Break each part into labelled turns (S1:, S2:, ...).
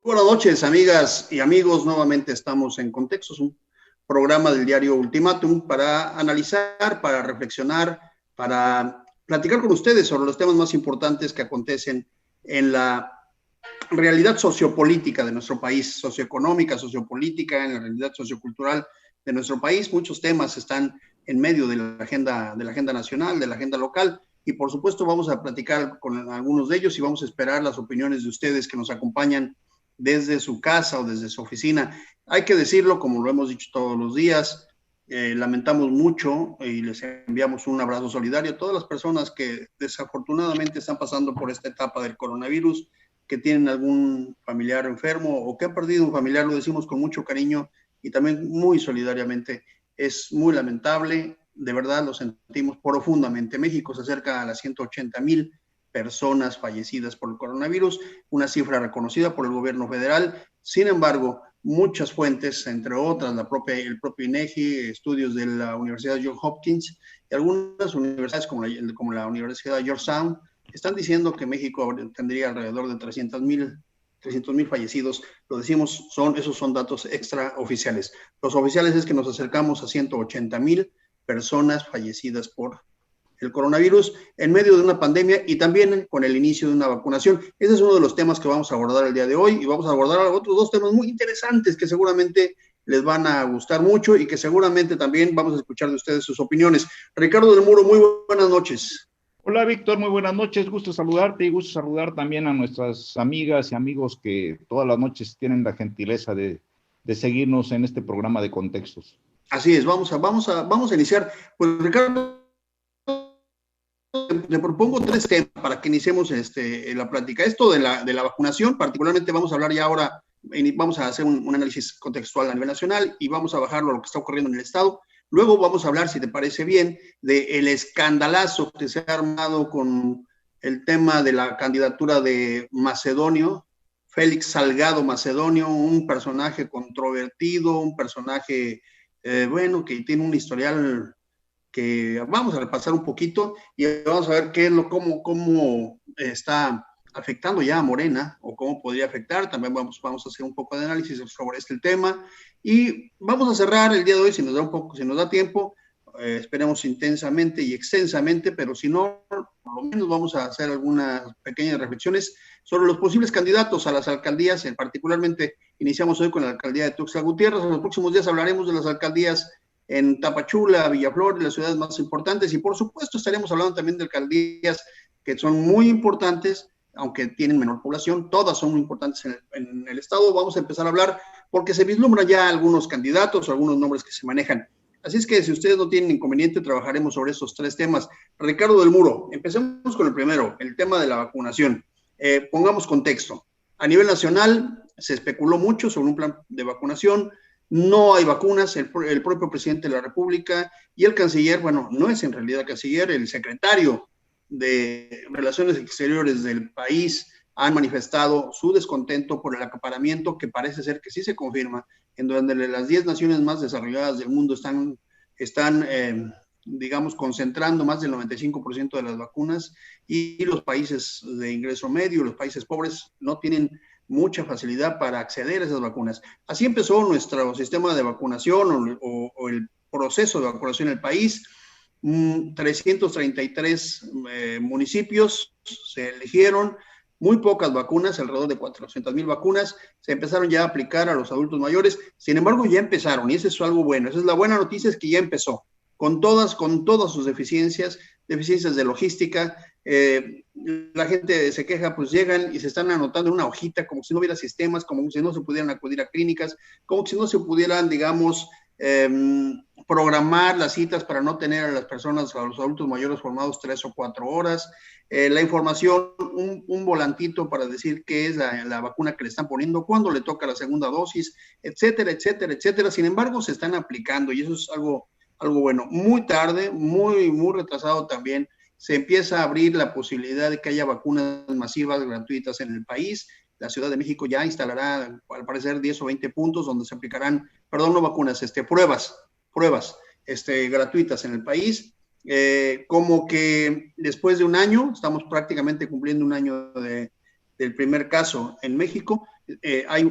S1: Buenas noches, amigas y amigos. Nuevamente estamos en Contextos, un programa del diario Ultimátum para analizar, para reflexionar, para platicar con ustedes sobre los temas más importantes que acontecen en la realidad sociopolítica de nuestro país, socioeconómica, sociopolítica, en la realidad sociocultural de nuestro país. Muchos temas están en medio de la agenda nacional, de la agenda local, y por supuesto vamos a platicar con algunos de ellos y vamos a esperar las opiniones de ustedes que nos acompañan desde su casa o desde su oficina. Hay que decirlo, como lo hemos dicho todos los días, lamentamos mucho y les enviamos un abrazo solidario a todas las personas que desafortunadamente están pasando por esta etapa del coronavirus, que tienen algún familiar enfermo o que han perdido un familiar. Lo decimos con mucho cariño y también muy solidariamente. Es muy lamentable, de verdad lo sentimos profundamente. México se acerca a las 180,000 personas fallecidas por el coronavirus, una cifra reconocida por el gobierno federal. Sin embargo, muchas fuentes, entre otras el propio INEGI, estudios de la Universidad Johns Hopkins y algunas universidades como la Universidad de Georgetown, están diciendo que México tendría alrededor de 300,000 fallecidos. Lo decimos, esos son datos extraoficiales. Los oficiales es que nos acercamos a 180,000 personas fallecidas por el coronavirus en medio de una pandemia y también con el inicio de una vacunación. Ese es uno de los temas que vamos a abordar el día de hoy, y vamos a abordar otros dos temas muy interesantes que seguramente les van a gustar mucho y que seguramente también vamos a escuchar de ustedes sus opiniones. Ricardo del Muro, muy buenas noches.
S2: Hola Víctor, muy buenas noches, gusto saludarte y gusto saludar también a nuestras amigas y amigos que todas las noches tienen la gentileza de seguirnos en este programa de Contextos.
S1: Así es, vamos a iniciar. Pues Ricardo, le propongo tres temas para que iniciemos la plática. Esto de la vacunación, particularmente vamos a hablar ya ahora, vamos a hacer un análisis contextual a nivel nacional y vamos a bajarlo a lo que está ocurriendo en el Estado. Luego vamos a hablar, si te parece bien, del escandalazo que se ha armado con el tema de la candidatura de Macedonio, Félix Salgado Macedonio, un personaje controvertido, un personaje, que tiene un historial que vamos a repasar un poquito y vamos a ver cómo está afectando ya a Morena o cómo podría afectar. También vamos a hacer un poco de análisis sobre este tema y vamos a cerrar el día de hoy, si nos da tiempo, esperemos intensamente y extensamente, pero si no, por lo menos vamos a hacer algunas pequeñas reflexiones sobre los posibles candidatos a las alcaldías. Particularmente iniciamos hoy con la alcaldía de Tuxtla Gutiérrez. En los próximos días hablaremos de las alcaldías en Tapachula, Villaflor, las ciudades más importantes, y por supuesto estaremos hablando también de alcaldías que son muy importantes, aunque tienen menor población. Todas son muy importantes en el estado. Vamos a empezar a hablar porque se vislumbran ya algunos candidatos o algunos nombres que se manejan. Así es que si ustedes no tienen inconveniente, trabajaremos sobre estos tres temas. Ricardo del Muro, empecemos con el primero, el tema de la vacunación. Pongamos contexto. A nivel nacional se especuló mucho sobre un plan de vacunación. No hay vacunas. El propio presidente de la República y el canciller, bueno, no es en realidad el canciller, el secretario de Relaciones Exteriores del país, han manifestado su descontento por el acaparamiento, que parece ser que sí se confirma, en donde las 10 naciones más desarrolladas del mundo están digamos, concentrando más del 95% de las vacunas, y los países de ingreso medio, los países pobres, no tienen mucha facilidad para acceder a esas vacunas. Así empezó nuestro sistema de vacunación o el proceso de vacunación en el país. 333 municipios se eligieron, muy pocas vacunas, alrededor de 400,000 vacunas, se empezaron ya a aplicar a los adultos mayores. Sin embargo, ya empezaron, y eso es algo bueno. Esa es la buena noticia, es que ya empezó, con todas sus deficiencias de logística. La gente se queja, pues llegan y se están anotando en una hojita, como si no hubiera sistemas, como si no se pudieran acudir a clínicas, como si no se pudieran, digamos, programar las citas para no tener a las personas, a los adultos mayores formados 3 o 4 horas. La información, un volantito para decir qué es la vacuna que le están poniendo, cuándo le toca la segunda dosis, etcétera, etcétera, etcétera. Sin embargo, se están aplicando, y eso es algo bueno. Muy tarde, muy retrasado también, se empieza a abrir la posibilidad de que haya vacunas masivas gratuitas en el país. La Ciudad de México ya instalará, al parecer, 10 o 20 puntos donde se aplicarán, perdón, no vacunas, pruebas gratuitas en el país. Como que después de un año, estamos prácticamente cumpliendo un año del primer caso en México, hay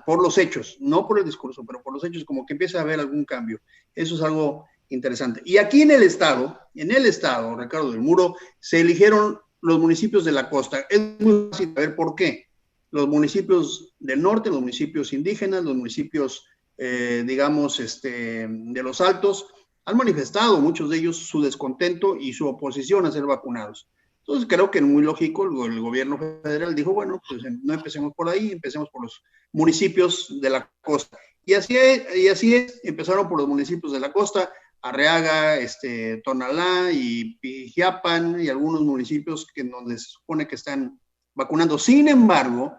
S1: por los hechos, no por el discurso, pero por los hechos, como que empieza a haber algún cambio. Eso es algo interesante. Y aquí en el estado, Ricardo del Muro, se eligieron los municipios de la costa. Es muy fácil saber por qué. Los municipios del norte, los municipios indígenas, los municipios, digamos, de los altos, han manifestado muchos de ellos su descontento y su oposición a ser vacunados. Entonces creo que es muy lógico, el gobierno federal dijo, bueno, pues no empecemos por ahí, empecemos por los municipios de la costa. Y así es, empezaron por los municipios de la costa, Arriaga, Tonalá y Pijiapan y algunos municipios en donde se supone que están vacunando. Sin embargo,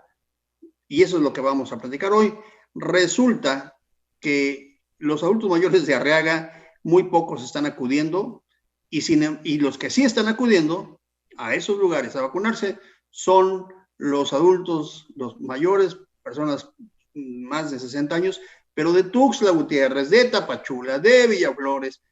S1: y eso es lo que vamos a platicar hoy, resulta que los adultos mayores de Arriaga, muy pocos están acudiendo, y los que sí están acudiendo a esos lugares a vacunarse son los adultos, los mayores, personas más de 60 años, pero de Tuxtla Gutiérrez, de Tapachula, de Villaflores.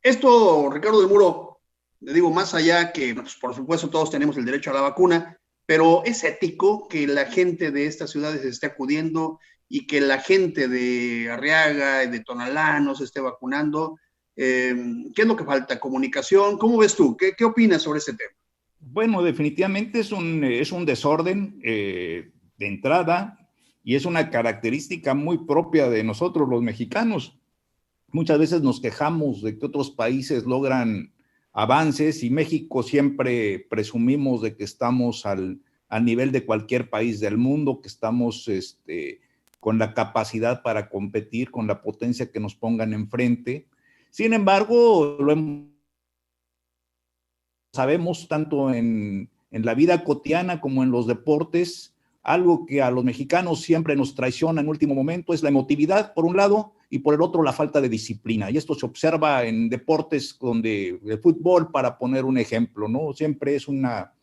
S1: Esto, Ricardo del Muro, le digo, más allá que, pues, por supuesto, todos tenemos el derecho a la vacuna, pero es ético que la gente de estas ciudades esté acudiendo y que la gente de Arriaga y de Tonalá no se esté vacunando. ¿Qué es lo que falta? ¿Comunicación? ¿Cómo ves tú? ¿Qué opinas sobre este tema?
S2: Bueno, definitivamente es un desorden de entrada y es una característica muy propia de nosotros los mexicanos. Muchas veces nos quejamos de que otros países logran avances y México siempre presumimos de que estamos al nivel de cualquier país del mundo, que estamos con la capacidad para competir con la potencia que nos pongan enfrente. Sin embargo, sabemos tanto en la vida cotidiana como en los deportes, algo que a los mexicanos siempre nos traiciona en último momento es la emotividad, por un lado, y por el otro la falta de disciplina. Y esto se observa en deportes donde el fútbol, para poner un ejemplo, ¿no? Siempre es una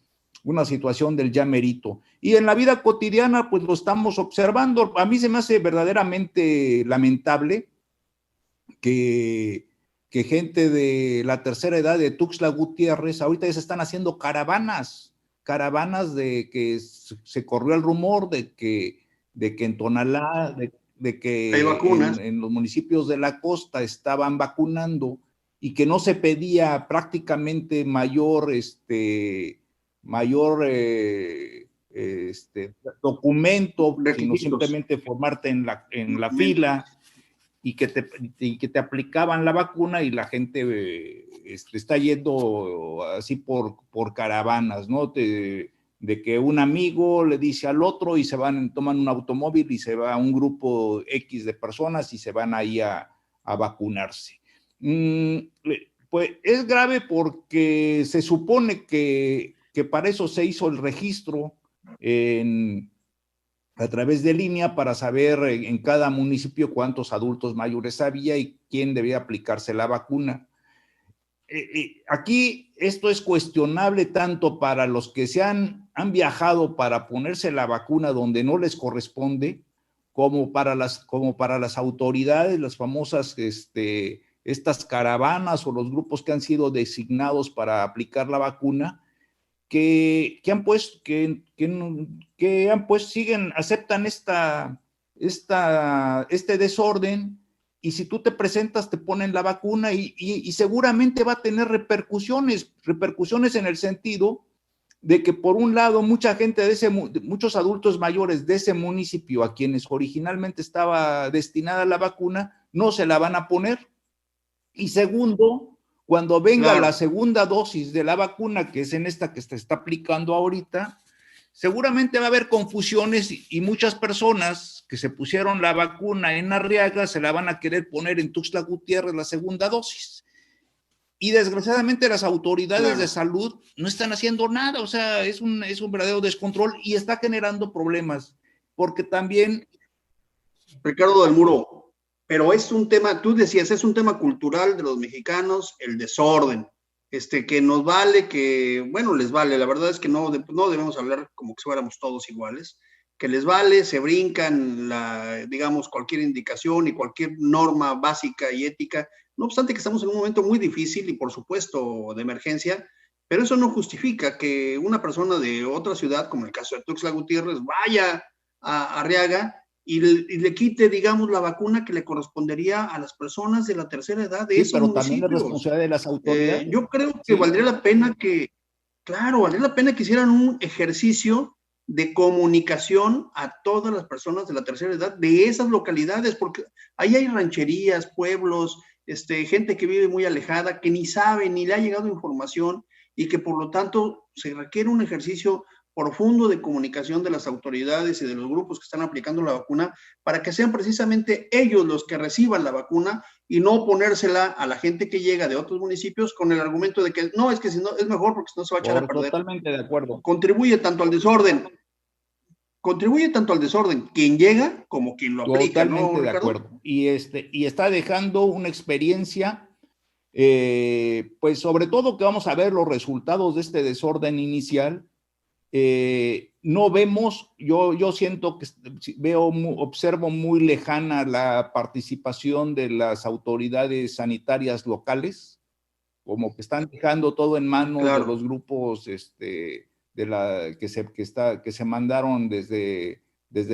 S2: situación del ya merito. Y en la vida cotidiana, pues lo estamos observando. A mí se me hace verdaderamente lamentable que gente de la tercera edad de Tuxtla Gutiérrez, ahorita ya se están haciendo caravanas de que se corrió el rumor de que en Tonalá, de que en los municipios de la costa estaban vacunando y que no se pedía prácticamente mayor documento, sino simplemente formarte en la fila y que te aplicaban la vacuna y la gente está yendo así por caravanas, ¿no? De que un amigo le dice al otro y toman un automóvil y se va un grupo X de personas y se van ahí a vacunarse. Pues es grave porque se supone que para eso se hizo el registro a través de línea para saber en cada municipio cuántos adultos mayores había y quién debía aplicarse la vacuna. Aquí esto es cuestionable tanto para los que han viajado para ponerse la vacuna donde no les corresponde, como para las autoridades, las famosas estas caravanas o los grupos que han sido designados para aplicar la vacuna, que aceptan este desorden, y si tú te presentas te ponen la vacuna y seguramente va a tener repercusiones en el sentido de que, por un lado, muchos adultos mayores de ese municipio a quienes originalmente estaba destinada la vacuna no se la van a poner, y segundo, cuando venga la segunda dosis de la vacuna, que es en esta que se está aplicando ahorita, seguramente va a haber confusiones y muchas personas que se pusieron la vacuna en Arriaga se la van a querer poner en Tuxtla Gutiérrez la segunda dosis. Y desgraciadamente las autoridades de salud no están haciendo nada. O sea, es un verdadero descontrol y está generando problemas, porque también...
S1: Ricardo del Muro, pero es un tema, tú decías, es un tema cultural de los mexicanos, el desorden, que nos vale, que, bueno, les vale, la verdad es que no debemos hablar como que fuéramos todos iguales, que les vale, se brincan digamos, cualquier indicación y cualquier norma básica y ética, no obstante que estamos en un momento muy difícil y, por supuesto, de emergencia, pero eso no justifica que una persona de otra ciudad, como el caso de Tuxtla Gutiérrez, vaya a Arriaga y le quite, digamos, la vacuna que le correspondería a las personas de la tercera edad de
S2: Sí,
S1: esos
S2: pero también es
S1: municipios.
S2: responsabilidad de las autoridades.
S1: Yo creo que
S2: Sí,
S1: valdría la pena que, claro, valdría la pena que hicieran un ejercicio de comunicación a todas las personas de la tercera edad de esas localidades, porque ahí hay rancherías, pueblos, gente que vive muy alejada, que ni sabe, ni le ha llegado información y que por lo tanto se requiere un ejercicio profundo de comunicación de las autoridades y de los grupos que están aplicando la vacuna para que sean precisamente ellos los que reciban la vacuna y no ponérsela a la gente que llega de otros municipios con el argumento de que no, es que si no es mejor porque si no se va a echar a perder.
S2: totalmente de acuerdo.
S1: Contribuye tanto al desorden quien llega como quien lo aplica, ¿no,
S2: Totalmente de
S1: Ricardo?
S2: acuerdo. Y está dejando una experiencia, pues sobre todo que vamos a ver los resultados de este desorden inicial. No vemos, yo siento que observo muy lejana la participación de las autoridades sanitarias locales, como que están dejando todo en manos de
S1: Claro.
S2: los grupos que se mandaron desde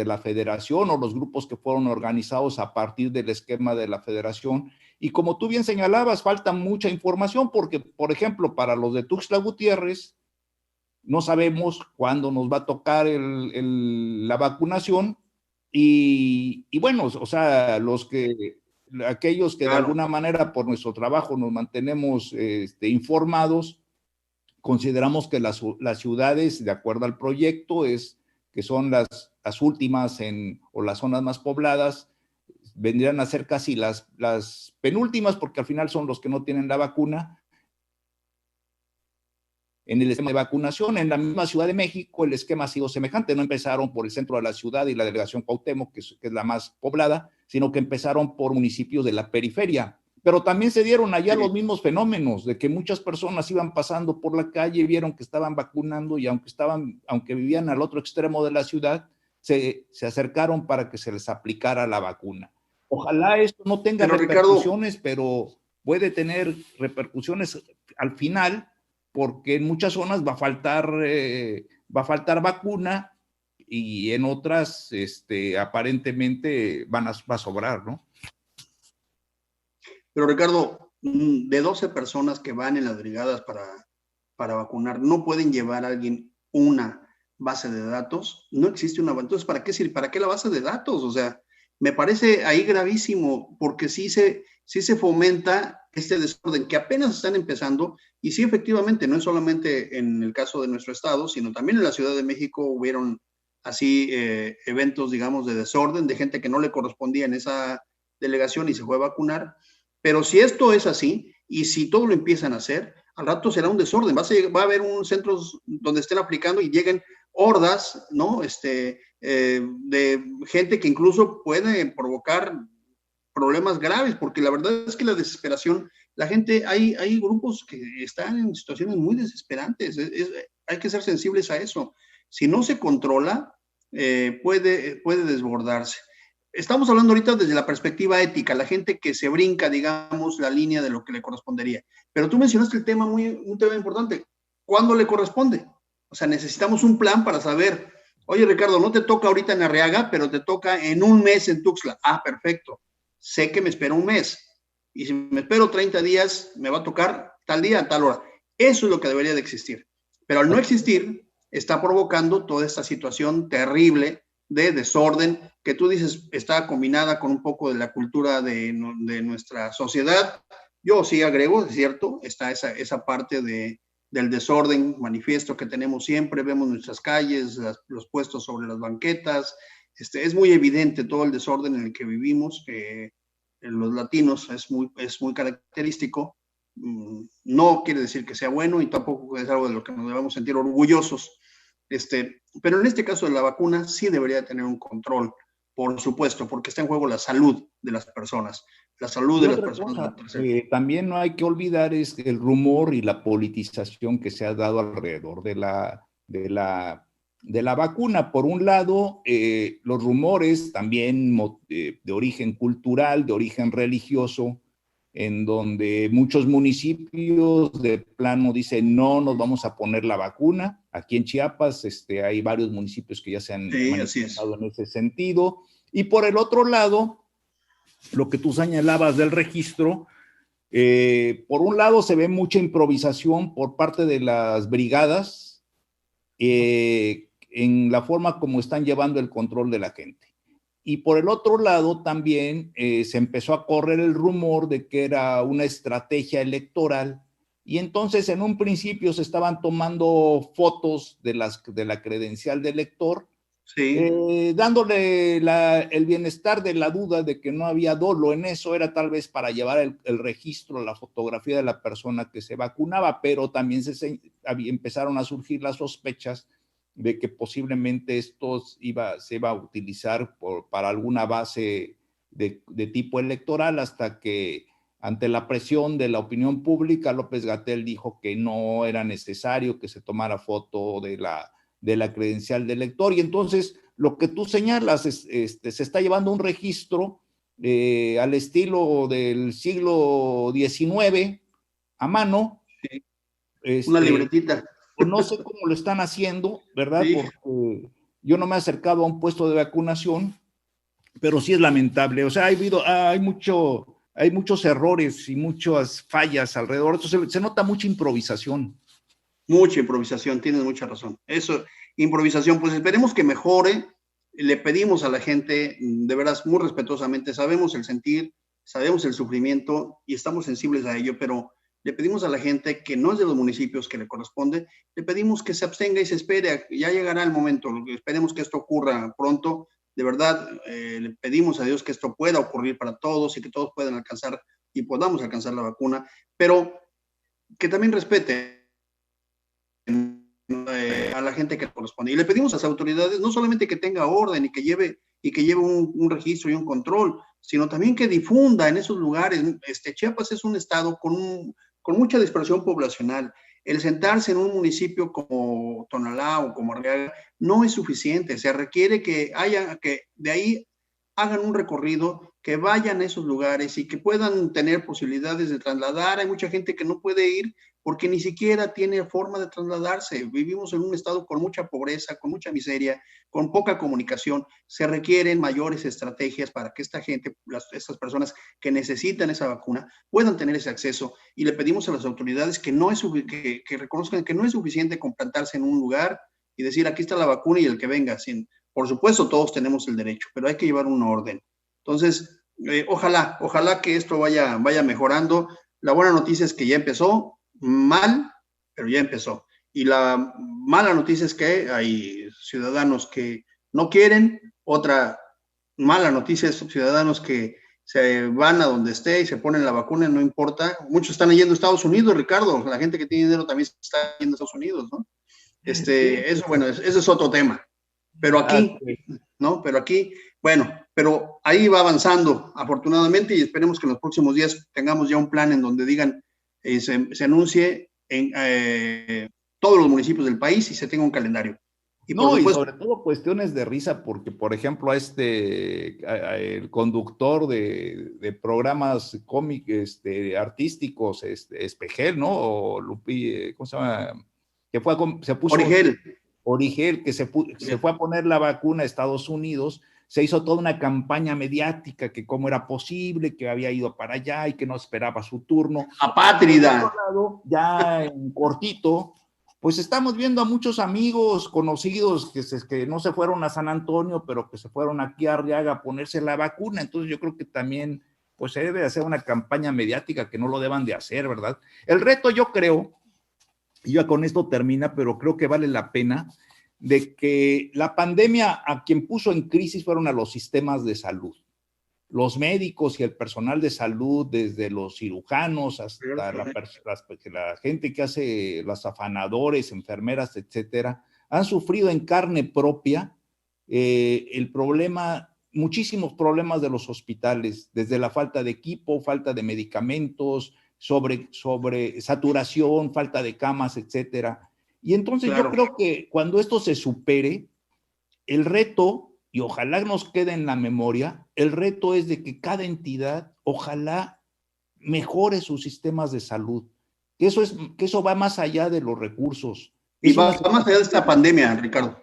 S2: la federación o los grupos que fueron organizados a partir del esquema de la federación. Y como tú bien señalabas, falta mucha información porque, por ejemplo, para los de Tuxtla Gutiérrez, no sabemos cuándo nos va a tocar la vacunación y bueno, o sea, aquellos que de
S1: Claro.
S2: alguna manera por nuestro trabajo nos mantenemos informados, consideramos que las ciudades, de acuerdo al proyecto, que son las últimas o las zonas más pobladas, vendrían a ser casi las penúltimas, porque al final son los que no tienen la vacuna. En el esquema de vacunación, en la misma Ciudad de México, el esquema ha sido semejante. No empezaron por el centro de la ciudad y la delegación Cuauhtémoc, que es la más poblada, sino que empezaron por municipios de la periferia. Pero también se dieron allá
S1: Sí.
S2: los mismos fenómenos de que muchas personas iban pasando por la calle, vieron que estaban vacunando y aunque vivían al otro extremo de la ciudad, se acercaron para que se les aplicara la vacuna. Ojalá esto no tenga
S1: Pero Ricardo,
S2: repercusiones, pero puede tener repercusiones al final, porque en muchas zonas va a faltar vacuna y en otras aparentemente va a sobrar, ¿no?
S1: pero Ricardo, de 12 personas que van en las brigadas para vacunar, ¿no pueden llevar a alguien una base de datos? No existe una. Entonces, ¿para qué la base de datos? O sea, me parece ahí gravísimo, porque sí se fomenta este desorden que apenas están empezando, y sí, efectivamente, no es solamente en el caso de nuestro estado, sino también en la Ciudad de México hubieron así eventos, digamos, de desorden, de gente que no le correspondía en esa delegación y se fue a vacunar. Pero si esto es así, y si todo lo empiezan a hacer, al rato será un desorden. Va a haber un centro donde estén aplicando y lleguen hordas, ¿no? De gente que incluso puede provocar problemas graves, porque la verdad es que la desesperación, la gente, hay grupos que están en situaciones muy desesperantes, hay que ser sensibles a eso. Si no se controla, puede desbordarse. Estamos hablando ahorita desde la perspectiva ética, la gente que se brinca, digamos, la línea de lo que le correspondería. Pero tú mencionaste un tema importante. ¿Cuándo le corresponde? O sea, necesitamos un plan para saber, oye, Ricardo, no te toca ahorita en Arriaga, pero te toca en un mes en Tuxtla. Ah, perfecto. Sé que me espero un mes. Y si me espero 30 días, me va a tocar tal día, tal hora. Eso es lo que debería de existir. Pero al no existir, está provocando toda esta situación terrible de desorden, que tú dices está combinada con un poco de la cultura de nuestra sociedad. Yo sí agrego, es cierto, está esa parte del desorden manifiesto que tenemos siempre, vemos nuestras calles, los puestos sobre las banquetas, es muy evidente todo el desorden en el que vivimos, en los latinos es muy característico. No quiere decir que sea bueno y tampoco es algo de lo que nos debemos sentir orgullosos. Pero en este caso de la vacuna sí debería tener un control, por supuesto, porque está en juego la salud de las personas, la salud
S2: Y
S1: de las
S2: otra
S1: personas de la
S2: cosa
S1: tercera.
S2: que también no hay que olvidar es el rumor y la politización que se ha dado alrededor de la vacuna. Por un lado, los rumores también de origen cultural, de origen religioso, en donde muchos municipios de plano dicen no nos vamos a poner la vacuna. Aquí en Chiapas hay varios municipios que ya se han
S1: Sí, así es.
S2: manifestado en ese sentido. Y por el otro lado, lo que tú señalabas del registro, por un lado se ve mucha improvisación por parte de las brigadas en la forma como están llevando el control de la gente. Y por el otro lado también se empezó a correr el rumor de que era una estrategia electoral, y entonces en un principio se estaban tomando fotos de la credencial de elector,
S1: Sí.
S2: dándole el bienestar de la duda de que no había dolo en eso. Era tal vez para llevar el registro, la fotografía de la persona que se vacunaba, pero también empezaron a surgir las sospechas de que posiblemente esto se iba a utilizar para alguna base de tipo electoral, hasta que ante la presión de la opinión pública, López-Gatell dijo que no era necesario que se tomara foto de la credencial del elector. Y entonces lo que tú señalas se está llevando un registro al estilo del siglo XIX a mano.
S1: Sí. Una
S2: Este,
S1: libretita.
S2: no sé cómo lo están haciendo, ¿verdad?
S1: Sí.
S2: Porque yo no me he acercado a un puesto de vacunación, pero sí es lamentable. O sea, hay muchos errores y muchas fallas alrededor. Entonces se nota mucha improvisación.
S1: Mucha improvisación, tienes mucha razón. Eso, improvisación, pues esperemos que mejore. Le pedimos a la gente, de veras, muy respetuosamente, sabemos el sentir, sabemos el sufrimiento y estamos sensibles a ello, pero le pedimos a la gente que no es de los municipios que le corresponde, le pedimos que se abstenga y se espere, ya llegará el momento, esperemos que esto ocurra pronto. De verdad, le pedimos a Dios que esto pueda ocurrir para todos y que todos puedan alcanzar y podamos alcanzar la vacuna, pero que también respete a la gente que corresponde. Y le pedimos a las autoridades no solamente que tenga orden y que lleve un registro y un control, sino también que difunda en esos lugares. Chiapas es un estado con mucha dispersión poblacional. El sentarse en un municipio como Tonalá o como Arriaga no es suficiente. Se requiere que de ahí hagan un recorrido, que vayan a esos lugares y que puedan tener posibilidades de trasladar. Hay mucha gente que no puede ir porque ni siquiera tiene forma de trasladarse. Vivimos en un estado con mucha pobreza, con mucha miseria, con poca comunicación. Se requieren mayores estrategias para que esta gente, estas personas que necesitan esa vacuna, puedan tener ese acceso. Y le pedimos a las autoridades que reconozcan que no es suficiente con plantarse en un lugar y decir, aquí está la vacuna y el que venga. Por supuesto, todos tenemos el derecho, pero hay que llevar un orden. Entonces, ojalá que esto vaya mejorando. La buena noticia es que ya empezó, mal, pero ya empezó. Y la mala noticia es que hay ciudadanos que no quieren. Otra mala noticia es ciudadanos que se van a donde esté y se ponen la vacuna, no importa. Muchos están yendo a Estados Unidos, Ricardo. La gente que tiene dinero también está yendo a Estados Unidos, ¿no? Eso, bueno, ese es otro tema. Pero aquí, ¿no? Pero ahí va avanzando, afortunadamente, y esperemos que en los próximos días tengamos ya un plan en donde digan, se anuncie en todos los municipios del país y se tenga un calendario.
S2: Y no, por supuesto, y sobre todo cuestiones de risa, porque, por ejemplo, el conductor de programas cómicos, artísticos, Espejel, ¿no? O Lupi, ¿cómo se llama? Que se puso... Origel, que se fue a poner la vacuna a Estados Unidos. Se hizo toda una campaña mediática que cómo era posible, que había ido para allá y que no esperaba su turno.
S1: Apátrida.
S2: Ya en cortito, pues estamos viendo a muchos amigos conocidos que no se fueron a San Antonio, pero que se fueron aquí a Arriaga a ponerse la vacuna. Entonces yo creo que también pues se debe hacer una campaña mediática, que no lo deban de hacer, ¿verdad? El reto, yo creo, y ya con esto termina, pero creo que vale la pena, de que la pandemia a quien puso en crisis fueron a los sistemas de salud. Los médicos y el personal de salud, desde los cirujanos hasta la gente que hace los afanadores, enfermeras, etcétera, han sufrido en carne propia muchísimos problemas de los hospitales, desde la falta de equipo, falta de medicamentos, sobre saturación, falta de camas, etcétera. Y entonces yo creo que cuando esto se supere, el reto, y ojalá nos quede en la memoria, el reto es de que cada entidad, ojalá mejore sus sistemas de salud. Que eso va más allá de los recursos.
S1: Y va más allá de esta pandemia, Ricardo.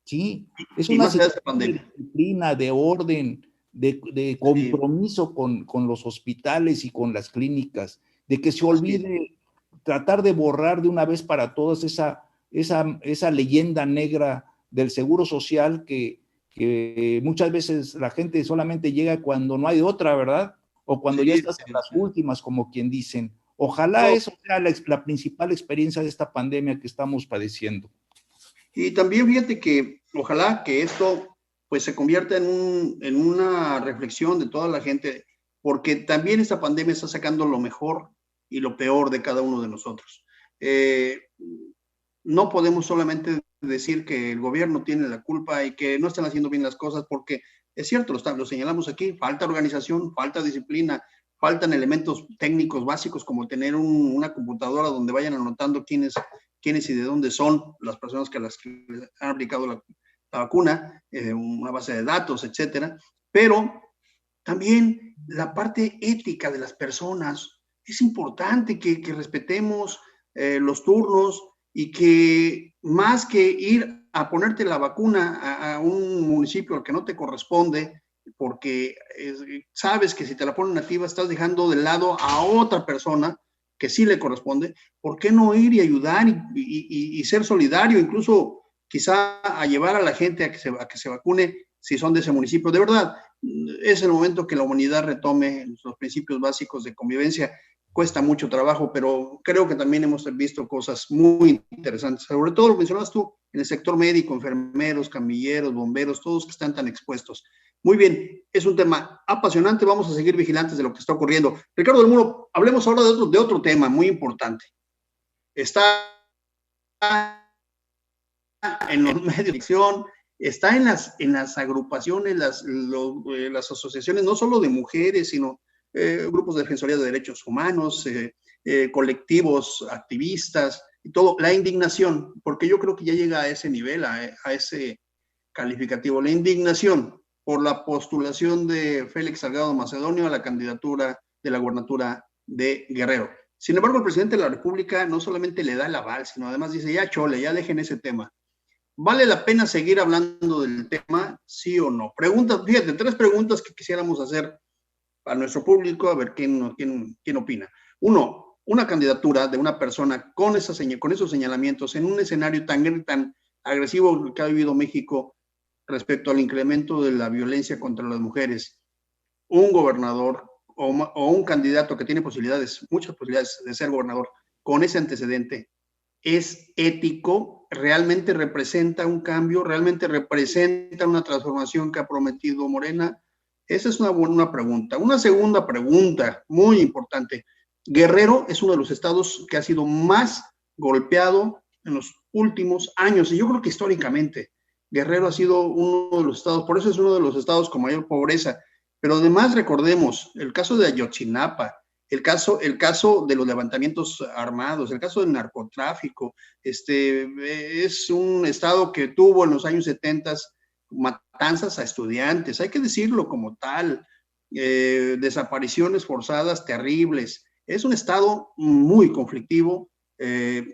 S2: Sí, es
S1: Y
S2: una
S1: más allá de esta
S2: situación de
S1: pandemia.
S2: disciplina, de orden, de compromiso con los hospitales y con las clínicas, de que se olvide tratar de borrar de una vez para todas esa leyenda negra del seguro social que muchas veces la gente solamente llega cuando no hay otra, ¿verdad? O cuando ya estás en las últimas, como quien dicen. Ojalá eso sea la principal experiencia de esta pandemia que estamos padeciendo.
S1: Y también fíjate que ojalá que esto pues se convierta en una reflexión de toda la gente, porque también esta pandemia está sacando lo mejor y lo peor de cada uno de nosotros. No podemos solamente decir que el gobierno tiene la culpa y que no están haciendo bien las cosas, porque es cierto, lo señalamos aquí, falta organización, falta disciplina, faltan elementos técnicos básicos como tener una computadora donde vayan anotando quiénes y de dónde son las personas que han aplicado la vacuna, una base de datos, etcétera. Pero también la parte ética de las personas. Es importante que respetemos los turnos y que más que ir a ponerte la vacuna a un municipio al que no te corresponde, porque sabes que si te la ponen nativa estás dejando de lado a otra persona que sí le corresponde, ¿por qué no ir y ayudar y ser solidario, incluso quizá a llevar a la gente a que se vacune si son de ese municipio? De verdad, es el momento que la humanidad retome los principios básicos de convivencia. Cuesta mucho trabajo, pero creo que también hemos visto cosas muy interesantes. Sobre todo lo mencionabas tú en el sector médico, enfermeros, camilleros, bomberos, todos que están tan expuestos. Muy bien, es un tema apasionante, vamos a seguir vigilantes de lo que está ocurriendo. Ricardo del Muro, hablemos ahora de otro tema muy importante. Está en los medios de ficción, está en las agrupaciones, las asociaciones, no solo de mujeres, sino grupos de defensoría de derechos humanos, colectivos activistas y todo, la indignación, porque yo creo que ya llega a ese nivel, a ese calificativo, la indignación por la postulación de Félix Salgado Macedonio a la candidatura de la gubernatura de Guerrero. Sin embargo, el presidente de la República no solamente le da el aval, sino además dice, ya chole, ya dejen ese tema. ¿Vale la pena seguir hablando del tema, sí o no? Preguntas, fíjate, 3 preguntas que quisiéramos hacer a nuestro público, a ver quién opina. 1, una candidatura de una persona con esos señalamientos en un escenario tan agresivo que ha vivido México respecto al incremento de la violencia contra las mujeres, un gobernador o un candidato que tiene muchas posibilidades de ser gobernador con ese antecedente, ¿es ético? ¿Realmente representa un cambio? ¿Realmente representa una transformación que ha prometido Morena? Esa es una buena pregunta. Una segunda pregunta muy importante. Guerrero es uno de los estados que ha sido más golpeado en los últimos años, y yo creo que históricamente Guerrero ha sido uno de los estados, por eso es uno de los estados con mayor pobreza. Pero además recordemos el caso de Ayotzinapa, el caso de los levantamientos armados, el caso del narcotráfico. Es un estado que tuvo en los años 70 matanzas a estudiantes, hay que decirlo como tal, desapariciones forzadas terribles. Es un estado muy conflictivo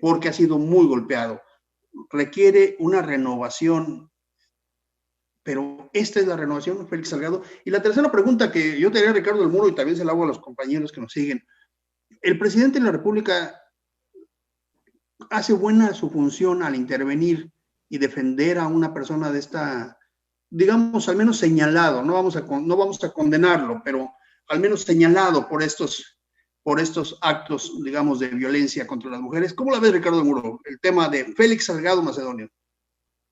S1: porque ha sido muy golpeado. Requiere una renovación, pero esta es la renovación, Félix Salgado. Y la tercera pregunta que yo te haría, Ricardo del Muro, y también se la hago a los compañeros que nos siguen. El presidente de la República hace buena su función al intervenir y defender a una persona de esta, digamos, al menos señalado, no vamos a condenarlo, pero al menos señalado por estos actos, digamos, de violencia contra las mujeres. ¿Cómo la ves, Ricardo del Muro, el tema de Félix Salgado Macedonio?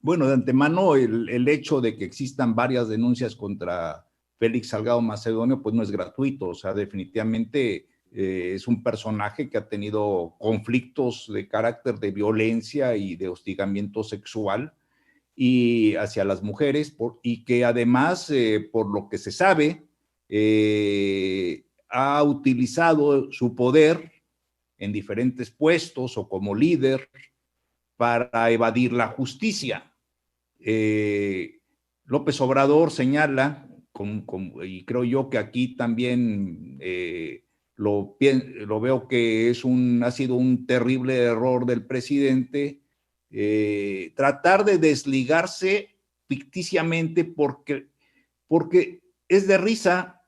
S2: Bueno, de antemano, el hecho de que existan varias denuncias contra Félix Salgado Macedonio, pues no es gratuito. O sea, definitivamente es un personaje que ha tenido conflictos de carácter de violencia y de hostigamiento sexual y hacia las mujeres, y que además, por lo que se sabe, ha utilizado su poder en diferentes puestos o como líder para evadir la justicia. López Obrador señala, y creo yo que aquí también lo veo que ha sido un terrible error del presidente tratar de desligarse ficticiamente porque es de risa,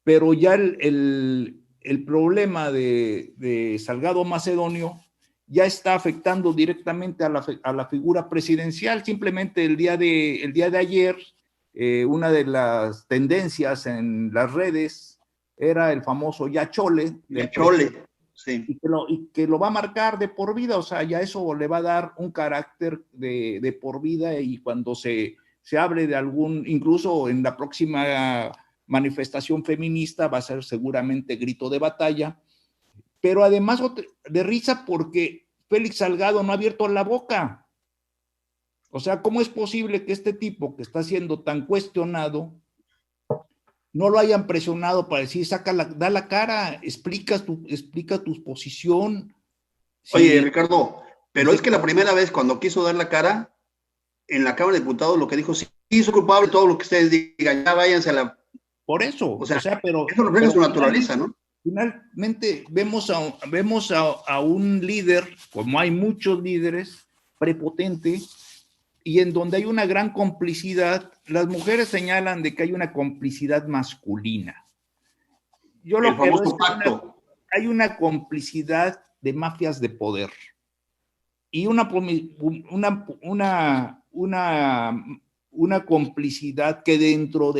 S2: pero ya el problema de Salgado Macedonio ya está afectando directamente a la figura presidencial. Simplemente el día de ayer, una de las tendencias en las redes era el famoso ya chole.
S1: Ya chole, sí.
S2: Y que lo va a marcar de por vida, o sea, ya eso le va a dar un carácter de por vida, y cuando se hable de incluso en la próxima manifestación feminista, va a ser seguramente grito de batalla, pero además de risa porque Félix Salgado no ha abierto la boca. O sea, ¿cómo es posible que este tipo que está siendo tan cuestionado no lo hayan presionado para decir, da la cara, explica tu posición?
S1: Oye, sí, Ricardo, pero es que la primera vez cuando quiso dar la cara, en la Cámara de Diputados lo que dijo, sí, soy culpable de todo lo que ustedes digan, ya váyanse a la...
S2: Por eso,
S1: pero eso refleja su naturaleza, ¿no?
S2: Finalmente vemos a un líder, como hay muchos líderes, prepotente, y en donde hay una gran complicidad. Las mujeres señalan de que hay una complicidad masculina. Yo lo que veo es que hay una complicidad de mafias de poder y una complicidad que dentro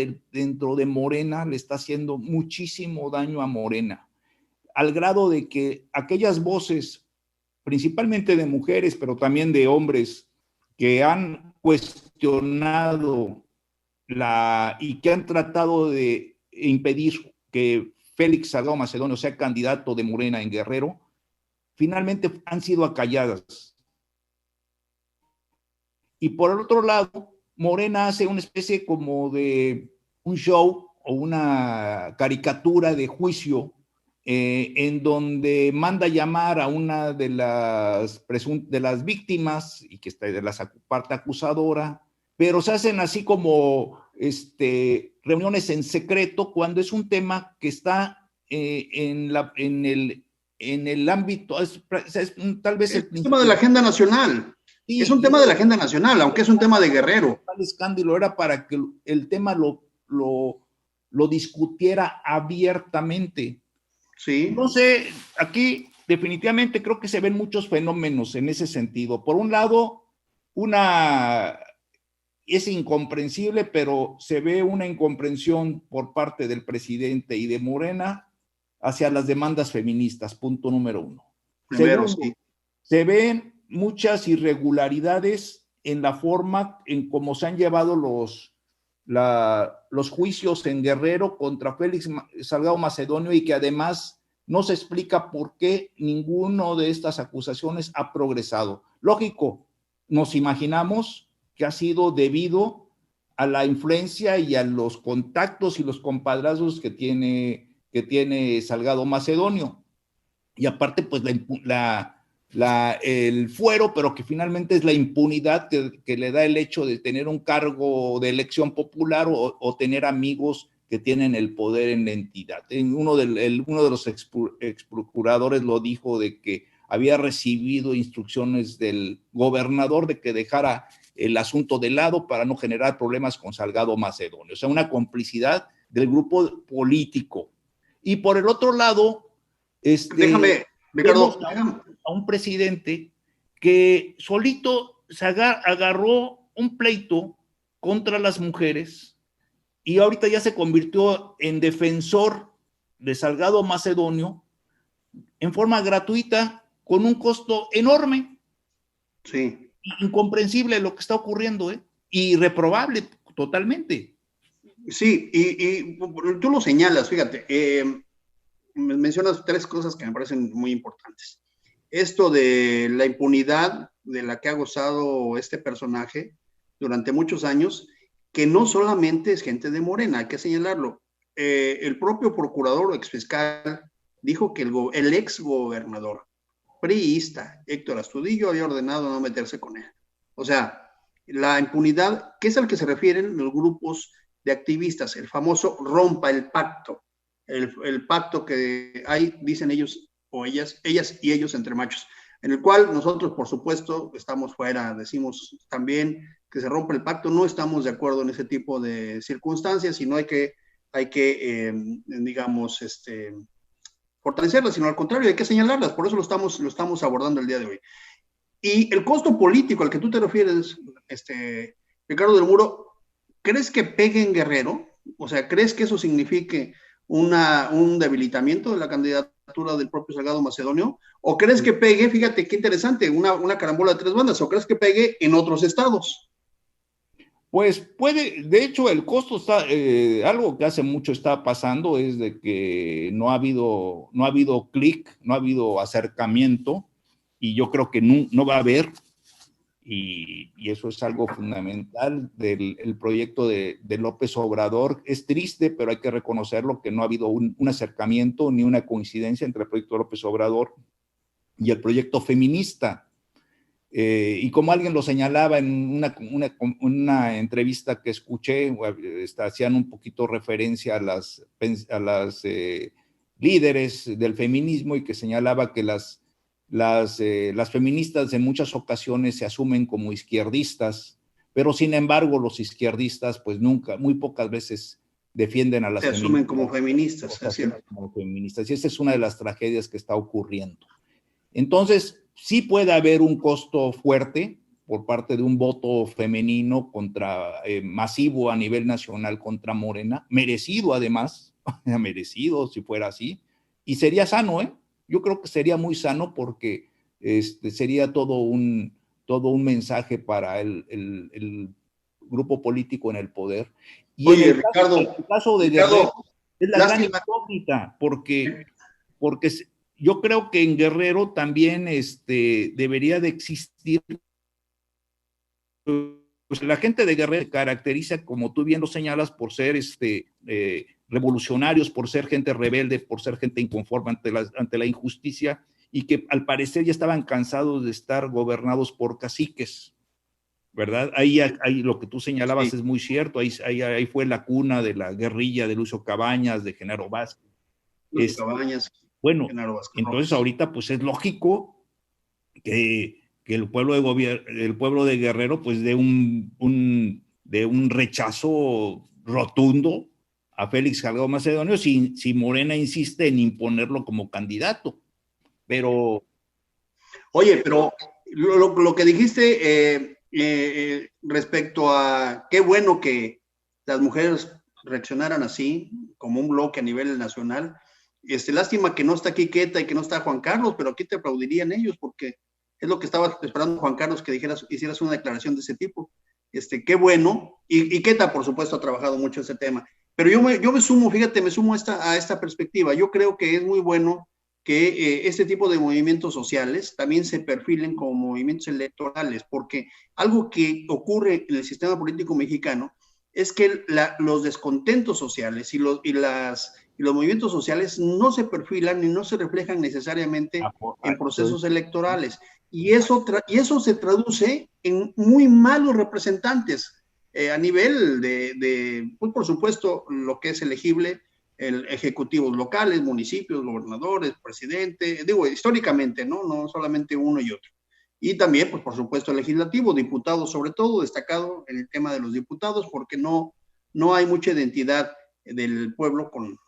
S2: de Morena le está haciendo muchísimo daño a Morena, al grado de que aquellas voces, principalmente de mujeres, pero también de hombres, que han cuestionado y que han tratado de impedir que Félix Salgado Macedonio sea candidato de Morena en Guerrero, finalmente han sido acalladas. Y por el otro lado, Morena hace una especie como de un show o una caricatura de juicio en donde manda llamar a una de las víctimas y que está de la parte acusadora, pero se hacen así como reuniones en secreto cuando es un tema que está en el ámbito, tal vez
S1: el tema de la agenda nacional. Sí, es un tema de la agenda nacional, aunque es un tema de Guerrero.
S2: El escándalo era para que el tema lo discutiera abiertamente.
S1: Sí.
S2: No sé, aquí definitivamente creo que se ven muchos fenómenos en ese sentido. Por un lado, es incomprensible, pero se ve una incomprensión por parte del presidente y de Morena hacia las demandas feministas, punto número uno.
S1: Primero,
S2: segundo,
S1: sí.
S2: Se ven muchas irregularidades en la forma en cómo se han llevado los juicios en Guerrero contra Félix Salgado Macedonio, y que además no se explica por qué ninguno de estas acusaciones ha progresado. Lógico, nos imaginamos que ha sido debido a la influencia y a los contactos y los compadrazgos que tiene Salgado Macedonio. Y aparte, pues el fuero, pero que finalmente es la impunidad que le da el hecho de tener un cargo de elección popular o tener amigos que tienen el poder en la entidad. Uno de los exprocuradores lo dijo, de que había recibido instrucciones del gobernador de que dejara el asunto de lado para no generar problemas con Salgado Macedonio. O sea, una complicidad del grupo político. Y por el otro lado,
S1: déjame, Ricardo,
S2: a un presidente que solito se agarró un pleito contra las mujeres y ahorita ya se convirtió en defensor de Salgado Macedonio en forma gratuita, con un costo enorme.
S1: Sí.
S2: Incomprensible lo que está ocurriendo, irreprobable totalmente.
S1: Sí, y tú lo señalas, fíjate, mencionas tres cosas que me parecen muy importantes. Esto de la impunidad de la que ha gozado este personaje durante muchos años, que no solamente es gente de Morena, hay que señalarlo. El propio procurador o exfiscal dijo que el ex gobernador priista Héctor Astudillo había ordenado no meterse con él. O sea, la impunidad, que es al que se refieren los grupos de activistas, el famoso rompa el pacto. el pacto que hay, dicen ellos o ellas y ellos entre machos, en el cual nosotros, por supuesto, estamos fuera. Decimos también que se rompe el pacto, no estamos de acuerdo en ese tipo de circunstancias y no hay que digamos, fortalecerlas, sino al contrario, hay que señalarlas. Por eso lo estamos abordando el día de hoy. Y el costo político al que tú te refieres, Ricardo del Muro, ¿crees que pegue en Guerrero? O sea, ¿crees que eso signifique un debilitamiento de la candidatura del propio Salgado Macedonio? ¿O crees que pegue, fíjate qué interesante, una carambola de tres bandas, o crees que pegue en otros estados?
S2: Pues puede, de hecho, el costo está, algo que hace mucho está pasando es de que no ha habido clic, no ha habido acercamiento, y yo creo que no va a haber, y eso es algo fundamental del el proyecto de López Obrador. Es triste, pero hay que reconocerlo, que no ha habido un acercamiento ni una coincidencia entre el proyecto de López Obrador y el proyecto feminista. Y como alguien lo señalaba en una entrevista que escuché, hacían un poquito referencia a las líderes del feminismo, y que señalaba que las feministas en muchas ocasiones se asumen como izquierdistas, pero sin embargo los izquierdistas pues nunca, muy pocas veces defienden a las
S1: se asumen
S2: feministas.
S1: como feministas,
S2: Se asumen como feministas, y esa es una de las tragedias que está ocurriendo. Entonces, sí puede haber un costo fuerte por parte de un voto femenino masivo a nivel nacional contra Morena, merecido además, merecido si fuera así, y sería sano, ¿eh? Yo creo que sería muy sano, porque sería todo un mensaje para el grupo político en el poder. Y en
S1: Oye,
S2: el caso de Guerrero,
S1: Ricardo,
S2: es la gran
S1: lástima.
S2: incógnita, porque yo creo que en Guerrero también debería de existir, pues la gente de Guerrero se caracteriza, como tú bien lo señalas, por ser revolucionarios, por ser gente rebelde, por ser gente inconforme ante la injusticia, y que al parecer ya estaban cansados de estar gobernados por caciques, ¿verdad? Ahí lo que tú señalabas, sí, es muy cierto. Ahí fue la cuna de la guerrilla de Lucio Cabañas, de Genaro Vázquez.
S1: Cabañas,
S2: bueno,
S1: Genaro Vázquez.
S2: entonces ahorita pues es lógico que el pueblo de Guerrero pues dé de un rechazo rotundo a Félix Salgado Macedonio, si Morena insiste en imponerlo como candidato. Pero...
S1: Oye, pero lo que dijiste respecto a qué bueno que las mujeres reaccionaran así, como un bloque a nivel nacional. Lástima que no está aquí Queta y que no está Juan Carlos, pero aquí te aplaudirían ellos, porque es lo que estaba esperando Juan Carlos, que hicieras una declaración de ese tipo. Qué bueno, y Queta, por supuesto, ha trabajado mucho ese tema. Pero yo me sumo, fíjate, me sumo a esta perspectiva. Yo creo que es muy bueno que este tipo de movimientos sociales también se perfilen como movimientos electorales, porque algo que ocurre en el sistema político mexicano es que los descontentos sociales y los movimientos sociales no se perfilan ni no se reflejan necesariamente en procesos electorales. Y eso se traduce en muy malos representantes a nivel pues por supuesto, lo que es elegible, ejecutivos locales, municipios, gobernadores, presidente, digo, históricamente, ¿no? No solamente uno y otro. Y también, pues por supuesto, el legislativo, diputados sobre todo, destacado en el tema de los diputados, porque no hay mucha identidad del pueblo con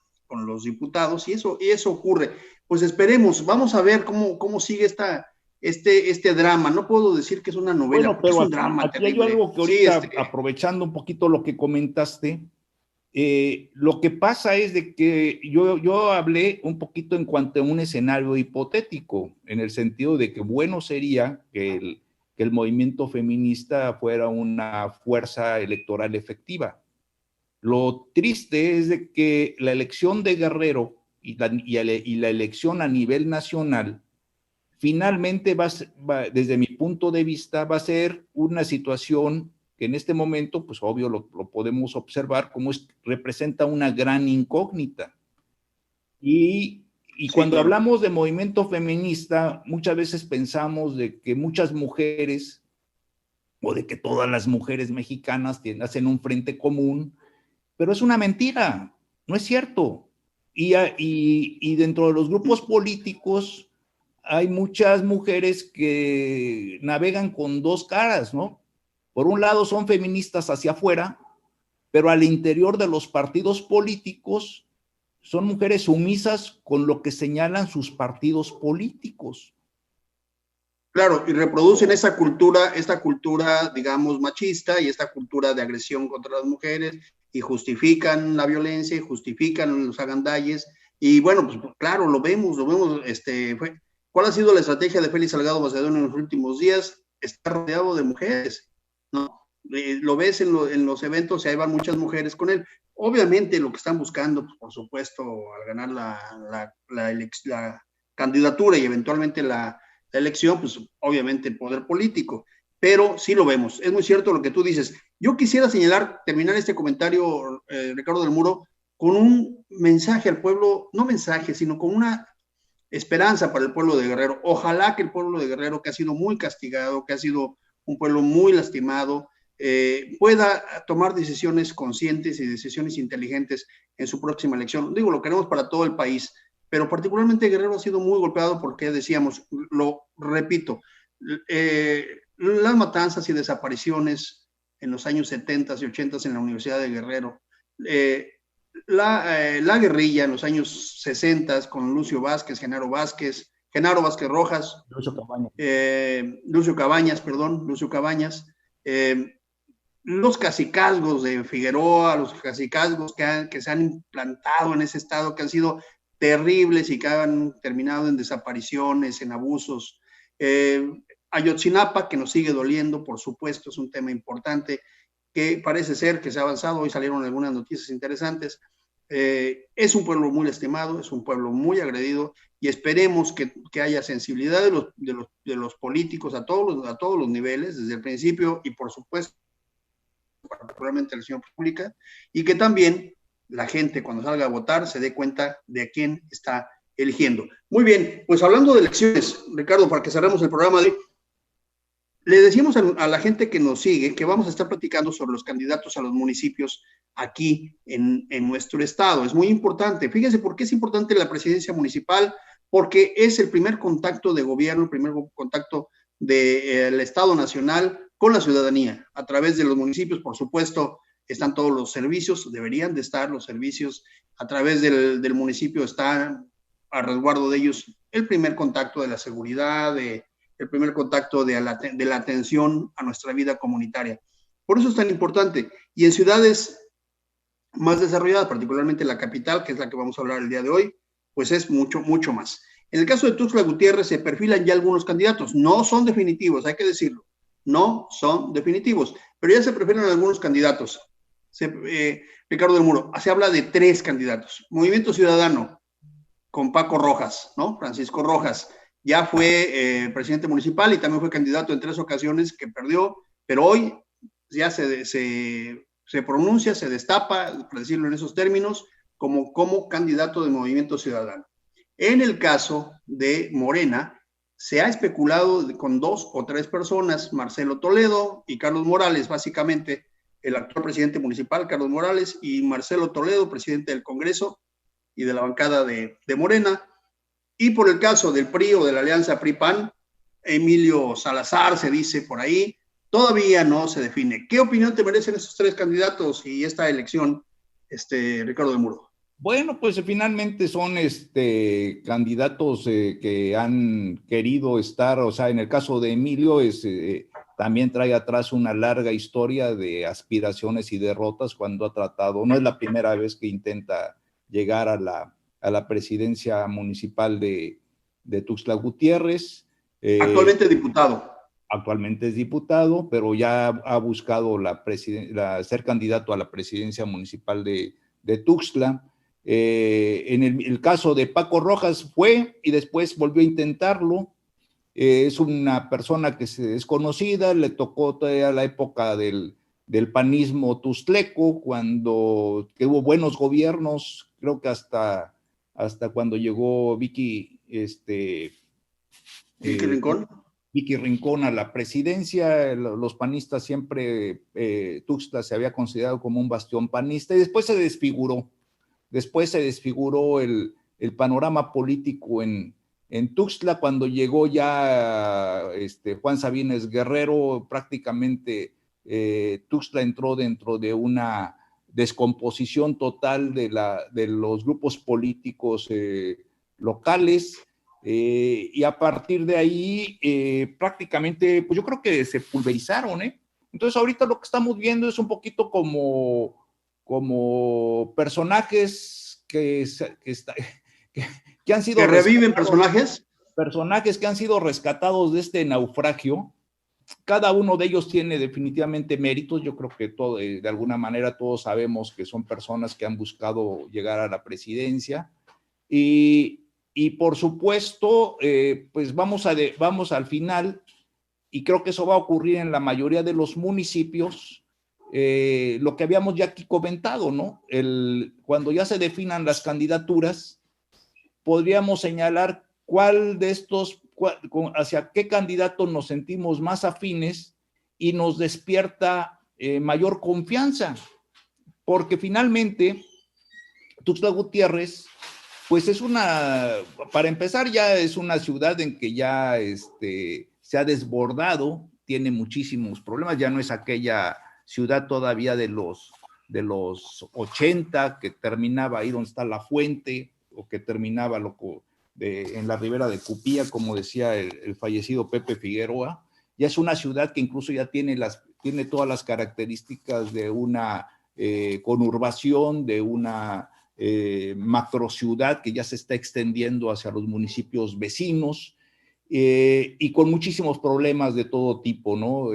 S1: los diputados, y eso ocurre. Pues esperemos, vamos a ver cómo sigue este drama. No puedo decir que es una novela,
S2: bueno, pero
S1: es un drama
S2: aquí
S1: terrible.
S2: hay algo que ahorita, sí, aprovechando un poquito lo que comentaste, lo que pasa es de que yo hablé un poquito en cuanto a un escenario hipotético, en el sentido de que bueno sería que el movimiento feminista fuera una fuerza electoral efectiva. Lo triste es de que la elección de Guerrero y la elección a nivel nacional finalmente desde mi punto de vista, va a ser una situación que en este momento, pues obvio lo podemos observar como representa una gran incógnita. Y sí, cuando claro, hablamos de movimiento feminista, muchas veces pensamos de que muchas mujeres, o de que todas las mujeres mexicanas hacen un frente común, pero es una mentira, no es cierto. Y dentro de los grupos políticos hay muchas mujeres que navegan con dos caras, ¿no? Por un lado son feministas hacia afuera, pero al interior de los partidos políticos son mujeres sumisas con lo que señalan sus partidos políticos.
S1: Claro, y reproducen esta cultura, digamos, machista y esta cultura de agresión contra las mujeres y justifican la violencia y justifican los agandalles. Y bueno, pues claro, lo vemos, ¿cuál ha sido la estrategia de Félix Salgado Macedonio en los últimos días? Está rodeado de mujeres, ¿no? Lo ves en los eventos y ahí van muchas mujeres con él. Obviamente lo que están buscando, pues, por supuesto, al ganar la candidatura y eventualmente la elección, pues obviamente el poder político, pero sí lo vemos. Es muy cierto lo que tú dices. Yo quisiera terminar este comentario, Ricardo del Muro, con un mensaje al pueblo, no mensaje, sino con una esperanza para el pueblo de Guerrero. Ojalá que el pueblo de Guerrero, que ha sido muy castigado, que ha sido un pueblo muy lastimado, pueda tomar decisiones conscientes y decisiones inteligentes en su próxima elección. Digo, lo queremos para todo el país, pero particularmente Guerrero ha sido muy golpeado porque decíamos, lo repito, las matanzas y desapariciones en los años 70 y 80 en la Universidad de Guerrero, la guerrilla en los años 60 con Lucio Vázquez, Genaro Vázquez Rojas, Lucio Cabañas, los cacicazgos de Figueroa, los cacicazgos que se han implantado en ese estado, que han sido terribles y que han terminado en desapariciones, en abusos. Ayotzinapa, que nos sigue doliendo, por supuesto, es un tema importante, que parece ser que se ha avanzado. Hoy salieron algunas noticias interesantes. Es un pueblo muy lastimado, es un pueblo muy agredido, y esperemos que haya sensibilidad de los políticos a todos los niveles, desde el principio y por supuesto particularmente la elección pública, y que también la gente cuando salga a votar se dé cuenta de a quién está eligiendo. Muy bien, pues hablando de elecciones, Ricardo, para que cerremos el programa de hoy, le decimos a la gente que nos sigue que vamos a estar platicando sobre los candidatos a los municipios aquí en nuestro estado. Es muy importante. Fíjense por qué es importante la presidencia municipal, porque es el primer contacto de gobierno, el primer contacto del Estado Nacional con la ciudadanía. A través de los municipios, por supuesto, están todos los servicios, deberían de estar los servicios. A través del municipio está a resguardo de ellos el primer contacto de la seguridad, el primer contacto de la atención a nuestra vida comunitaria. Por eso es tan importante. Y en ciudades más desarrolladas, particularmente la capital, que es la que vamos a hablar el día de hoy, pues es mucho, mucho más. En el caso de Tuxtla Gutiérrez se perfilan ya algunos candidatos. No son definitivos, hay que decirlo. No son definitivos, pero ya se perfilan algunos candidatos. Ricardo del Muro, se habla de 3 candidatos. Movimiento Ciudadano, con Paco Rojas, ¿no? Francisco Rojas. Ya fue presidente municipal y también fue candidato en 3 ocasiones que perdió, pero hoy ya se pronuncia, se destapa, para decirlo en esos términos, como candidato de Movimiento Ciudadano. En el caso de Morena, se ha especulado con 2 o 3 personas, Marcelo Toledo y Carlos Morales, básicamente el actual presidente municipal, Carlos Morales, y Marcelo Toledo, presidente del Congreso y de la bancada de Morena. Y por el caso del PRI o de la alianza PRI-PAN, Emilio Salazar, se dice por ahí, todavía no se define. ¿Qué opinión te merecen esos 3 candidatos y esta elección, Ricardo del Muro?
S2: Bueno, pues finalmente son candidatos que han querido estar, o sea, en el caso de Emilio también trae atrás una larga historia de aspiraciones y derrotas cuando ha tratado, no es la primera vez que intenta llegar a la presidencia municipal de Tuxtla Gutiérrez.
S1: Actualmente diputado.
S2: Actualmente es diputado, pero ya ha buscado ser candidato a la presidencia municipal de Tuxtla. En el caso de Paco Rojas fue y después volvió a intentarlo. Es una persona que es conocida, le tocó todavía la época del panismo tuxtleco, que hubo buenos gobiernos, creo que hasta cuando llegó Vicky
S1: Rincón.
S2: Vicky Rincón a la presidencia. Los panistas siempre, Tuxtla se había considerado como un bastión panista y después se desfiguró. Después se desfiguró el panorama político en Tuxtla cuando llegó ya Juan Sabines Guerrero. Prácticamente Tuxtla entró dentro de una descomposición total de los grupos políticos locales, y a partir de ahí prácticamente, pues yo creo que se pulverizaron, ¿eh? Entonces ahorita lo que estamos viendo es un poquito como personajes que han sido
S1: ¿Que reviven personajes?
S2: Personajes que han sido rescatados de este naufragio. Cada uno de ellos tiene definitivamente méritos. Yo creo que de alguna manera todos sabemos que son personas que han buscado llegar a la presidencia. Y por supuesto, pues vamos al final, y creo que eso va a ocurrir en la mayoría de los municipios, lo que habíamos ya aquí comentado, ¿no? Cuando ya se definan las candidaturas, podríamos señalar cuál de estos, hacia qué candidato nos sentimos más afines y nos despierta mayor confianza, porque finalmente Tuxtla Gutiérrez, pues para empezar, ya es una ciudad en que ya se ha desbordado, tiene muchísimos problemas, ya no es aquella ciudad todavía de los 80, que terminaba ahí donde está la fuente, o que terminaba en la ribera de Cupía, como decía el fallecido Pepe Figueroa. Ya es una ciudad que incluso ya tiene todas las características de una conurbación, de una macrociudad que ya se está extendiendo hacia los municipios vecinos, y con muchísimos problemas de todo tipo, ¿no?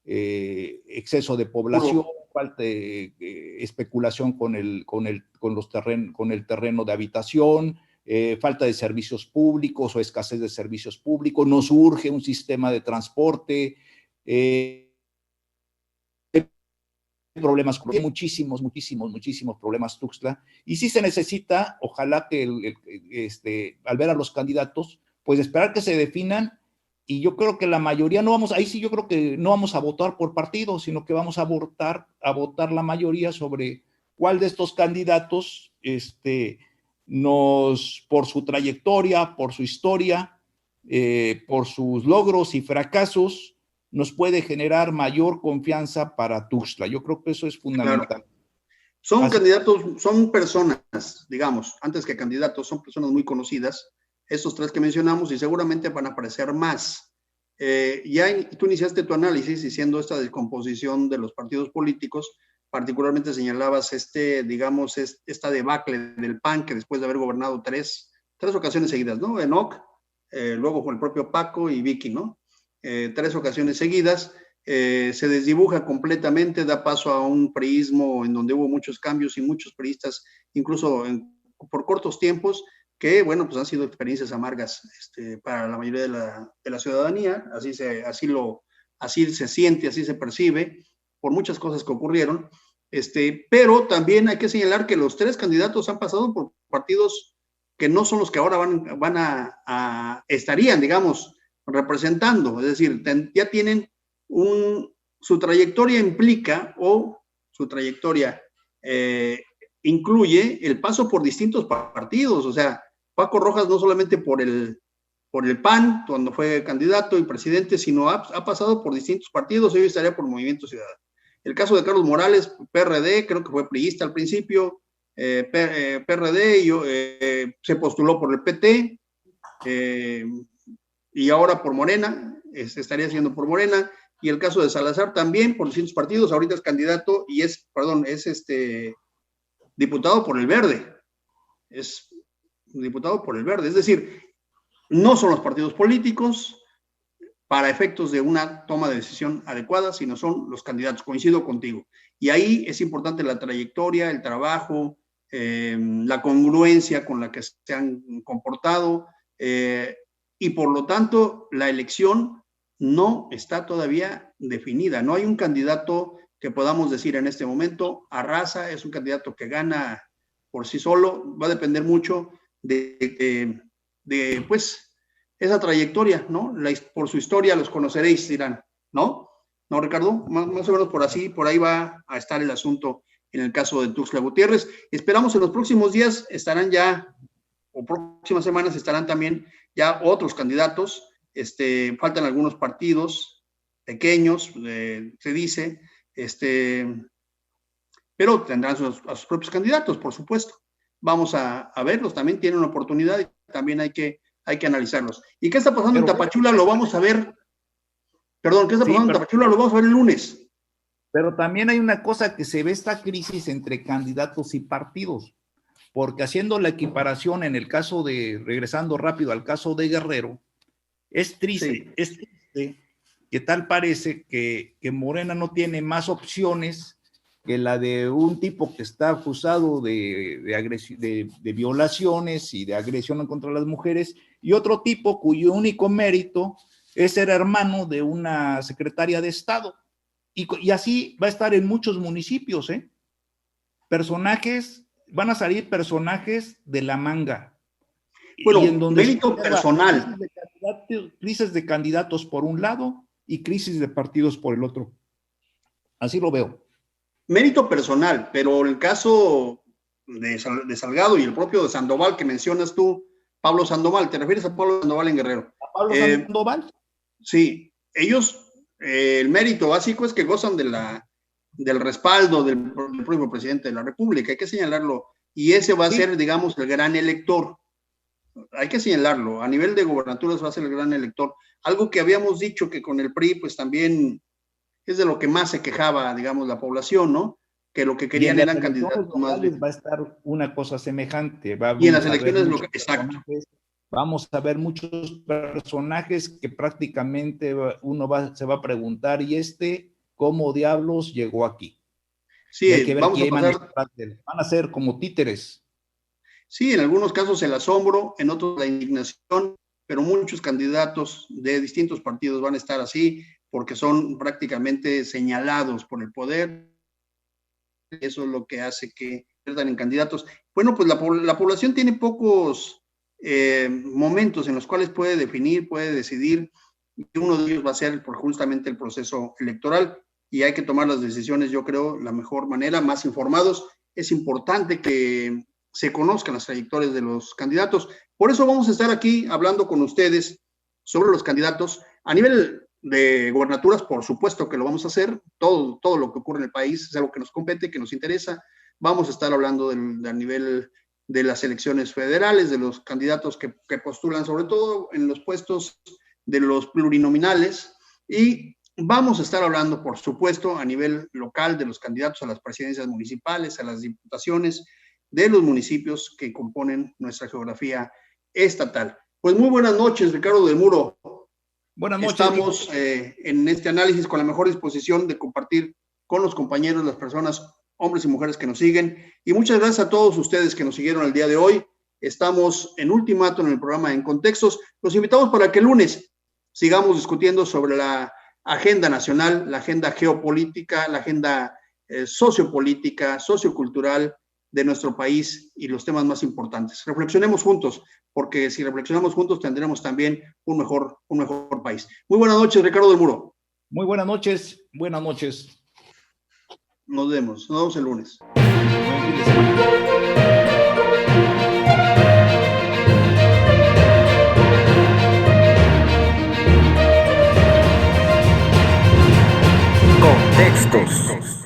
S2: Exceso de población, falta de especulación con el terreno de habitación, falta de servicios públicos o escasez de servicios públicos. Nos urge un sistema de transporte, problemas, muchísimos problemas Tuxtla, y sí se necesita, ojalá que al ver a los candidatos, pues esperar que se definan. Y yo creo que la mayoría yo creo que no vamos a votar por partido, sino que vamos a votar la mayoría sobre cuál de estos candidatos por su trayectoria, por su historia, por sus logros y fracasos, nos puede generar mayor confianza para Tuxtla. Yo creo que eso es fundamental.
S1: Claro. Son candidatos, son personas, digamos, antes que candidatos, son personas muy conocidas, estos tres que mencionamos, y seguramente van a aparecer más. Tú iniciaste tu análisis diciendo esta descomposición de los partidos políticos, particularmente señalabas esta debacle del PAN, que después de haber gobernado tres ocasiones seguidas, ¿no? Enoc, luego con el propio Paco y Vicky, ¿no? 3 ocasiones seguidas, se desdibuja completamente, da paso a un priismo en donde hubo muchos cambios y muchos priistas, incluso por cortos tiempos, que, bueno, pues han sido experiencias amargas para la mayoría de la ciudadanía. Así se siente, así se percibe, por muchas cosas que ocurrieron. Pero también hay que señalar que los 3 candidatos han pasado por partidos que no son los que ahora estarían, digamos, representando. Es decir, ya tienen su trayectoria implica, o su trayectoria incluye el paso por distintos partidos. O sea, Paco Rojas no solamente por el PAN, cuando fue candidato y presidente, sino ha pasado por distintos partidos. Hoy estaría por Movimiento Ciudadano. El caso de Carlos Morales, PRD, creo que fue priista al principio, PRD, se postuló por el PT, y ahora por Morena, estaría haciendo por Morena. Y el caso de Salazar también por distintos partidos. Ahorita es candidato y es diputado por el Verde. Es diputado por el Verde. Es decir, no son los partidos políticos para efectos de una toma de decisión adecuada, sino son los candidatos. Coincido contigo. Y ahí es importante la trayectoria, el trabajo, la congruencia con la que se han comportado, y por lo tanto la elección no está todavía definida. No hay un candidato que podamos decir en este momento arrasa, es un candidato que gana por sí solo. Va a depender mucho de pues esa trayectoria, ¿no? Por su historia los conoceréis, dirán, ¿no? ¿No, Ricardo? Más o menos por ahí va a estar el asunto en el caso de Tuxtla Gutiérrez. Esperamos en los próximos días estarán ya, o próximas semanas estarán también ya otros candidatos. Faltan algunos partidos pequeños, se dice, pero tendrán a sus propios candidatos, por supuesto. Vamos a verlos, también tienen una oportunidad y también hay que analizarlos. ¿Y qué está pasando en Tapachula? Lo vamos a ver. Perdón, ¿qué está pasando en Tapachula? Lo vamos a ver el lunes.
S2: Pero también hay una cosa que se ve, esta crisis entre candidatos y partidos, porque haciendo la equiparación en el caso de, regresando rápido al caso de Guerrero, es triste que tal parece que Morena no tiene más opciones que la de un tipo que está acusado de violaciones y de agresión contra las mujeres, y otro tipo cuyo único mérito es ser hermano de una secretaria de Estado. Y así va a estar en muchos municipios, van a salir personajes de la manga.
S1: Bueno, y en donde mérito personal.
S2: Crisis de candidatos por un lado y crisis de partidos por el otro. Así lo veo.
S1: Mérito personal, pero el caso de Salgado y el propio de Sandoval que mencionas tú, Pablo Sandoval, ¿te refieres a Pablo Sandoval en Guerrero?
S2: ¿A Pablo Sandoval?
S1: Sí, ellos, el mérito básico es que gozan del respaldo del propio presidente de la República, hay que señalarlo, y ese va a ser, digamos, el gran elector. Hay que señalarlo, a nivel de gobernaturas va a ser el gran elector. Algo que habíamos dicho que con el PRI, pues también es de lo que más se quejaba, digamos, la población, ¿no? Que lo que querían eran candidatos más.
S2: Va a estar una cosa semejante.
S1: Y en las elecciones locales, exacto.
S2: Vamos a ver muchos personajes que prácticamente se va a preguntar, ¿y cómo diablos llegó aquí?
S1: Sí,
S2: hay que ver quién van a ser como títeres.
S1: Sí, en algunos casos el asombro, en otros la indignación, pero muchos candidatos de distintos partidos van a estar así porque son prácticamente señalados por el poder. Eso es lo que hace que pierdan en candidatos. Bueno, pues la población tiene pocos momentos en los cuales puede definir, puede decidir, y uno de ellos va a ser justamente el proceso electoral, y hay que tomar las decisiones, yo creo, la mejor manera, más informados. Es importante que se conozcan las trayectorias de los candidatos. Por eso vamos a estar aquí hablando con ustedes sobre los candidatos. A nivel de gobernaturas, por supuesto que lo vamos a hacer. Todo lo que ocurre en el país es algo que nos compete, que nos interesa. Vamos a estar hablando a nivel de las elecciones federales, de los candidatos que postulan, sobre todo en los puestos de los plurinominales. Y vamos a estar hablando, por supuesto, a nivel local de los candidatos a las presidencias municipales, a las diputaciones, de los municipios que componen nuestra geografía estatal. Pues muy buenas noches, Ricardo del Muro.
S2: Buenas noches.
S1: Estamos en este análisis con la mejor disposición de compartir con los compañeros, las personas, hombres y mujeres que nos siguen. Y muchas gracias a todos ustedes que nos siguieron el día de hoy. Estamos en Ultimato en el programa En Contextos. Los invitamos para que el lunes sigamos discutiendo sobre la agenda nacional, la agenda geopolítica, la agenda sociopolítica, sociocultural de nuestro país y los temas más importantes. Reflexionemos juntos, porque si reflexionamos juntos tendremos también un mejor país. Muy buenas noches, Ricardo del Muro.
S2: Muy buenas noches, buenas noches.
S1: Nos vemos el lunes.
S3: Contextos.